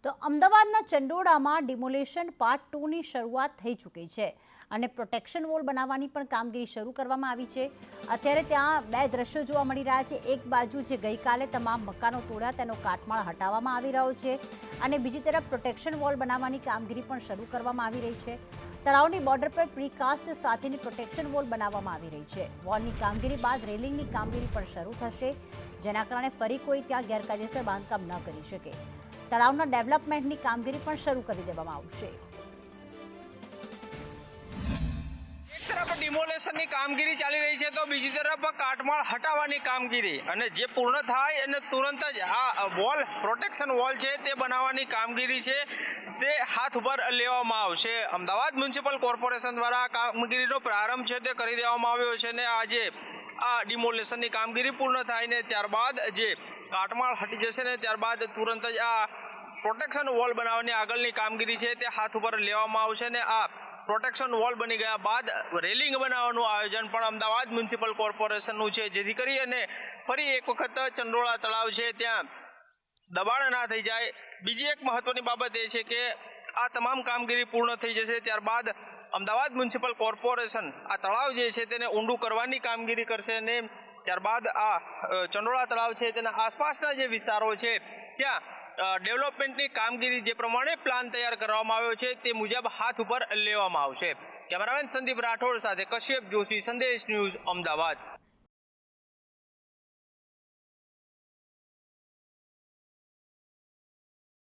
તો અમદાવાદના ચંડોળામાં demolition part 2ની શરૂઆત થઈ ચૂકી છે અને પ્રોટેક્શન વોલ બનાવવાની પણ કામગીરી શરૂ કરવામાં આવી છે। અત્યારે ત્યાં બે દ્રશ્યો જોવા મળી રહ્યા છે। એક બાજુ જે ગઈકાલે તમામ મકાનો તોડ્યા તેનો કાટમાળ હટાવવામાં આવી રહ્યો છે અને બીજી તરફ પ્રોટેક્શન વોલ બનાવવાની કામગીરી પણ શરૂ કરવામાં આવી રહી છે। તળાવની બોર્ડર પર પ્રીકાસ્ટ સાથેની પ્રોટેક્શન વોલ બનાવવામાં આવી રહી છે। વોલની કામગીરી બાદ રેલિંગની કામગીરી પણ શરૂ થશે, જેના કારણે ફરી કોઈ ત્યાં ગેરકાયદેસર બાંધકામ ન કરી શકે। તળાવના ડેવલપમેન્ટની કામગીરી પણ શરૂ કરી દેવામાં આવશે। એક તરફ ડિમોલેશનની કામગીરી ચાલી રહી છે તો બીજી તરફ કાટમાળ હટાવવાની કામગીરી અને જે પૂર્ણ થાય અને તુરંત જ આ વોલ પ્રોટેક્શન વોલ છે તે બનાવવાની કામગીરી છે તે હાથ ઉપર લેવામાં આવશે। અમદાવાદ મ્યુનિસિપલ કોર્પોરેશન દ્વારા આ કામગીરીનો પ્રારંભ છે તે કરી દેવામાં આવ્યો છે અને આજે આ ડિમોલેશનની કામગીરી પૂર્ણ થાય ને ત્યારબાદ જે કાટમાળ હટી જશે ને ત્યારબાદ તુરંત જ આ પ્રોટેક્શન વોલ બનાવવાની આગળની કામગીરી છે તે હાથ ઉપર લેવામાં આવશે ને આ પ્રોટેક્શન વોલ બની ગયા બાદ રેલિંગ બનાવવાનું આયોજન પણ અમદાવાદ મ્યુનિસિપલ કોર્પોરેશનનું છે, જેથી કરી અને ફરી એક વખત ચંડોળા તળાવ છે ત્યાં દબાણ ના થઈ જાય। બીજી એક મહત્વની બાબત એ છે કે આ તમામ કામગીરી પૂર્ણ થઈ જશે ત્યારબાદ અમદાવાદ મ્યુનિસિપલ કોર્પોરેશન આ તળાવ જે છે તેને ઊંડું કરવાની કામગીરી કરશે અને ત્યારબાદ આ ચંડોળા તળાવ છે તેના આસપાસના જે વિસ્તારો છે ત્યાં ડેવલપમેન્ટની કામગીરી જે પ્રમાણે પ્લાન તૈયાર કરવામાં આવ્યો છે તે મુજબ હાથ ઉપર લેવામાં આવશે। કેમેરામેન સંદીપ રાઠોડ સાથે કશ્યપ જોશી, સંદેશ ન્યૂઝ, અમદાવાદ।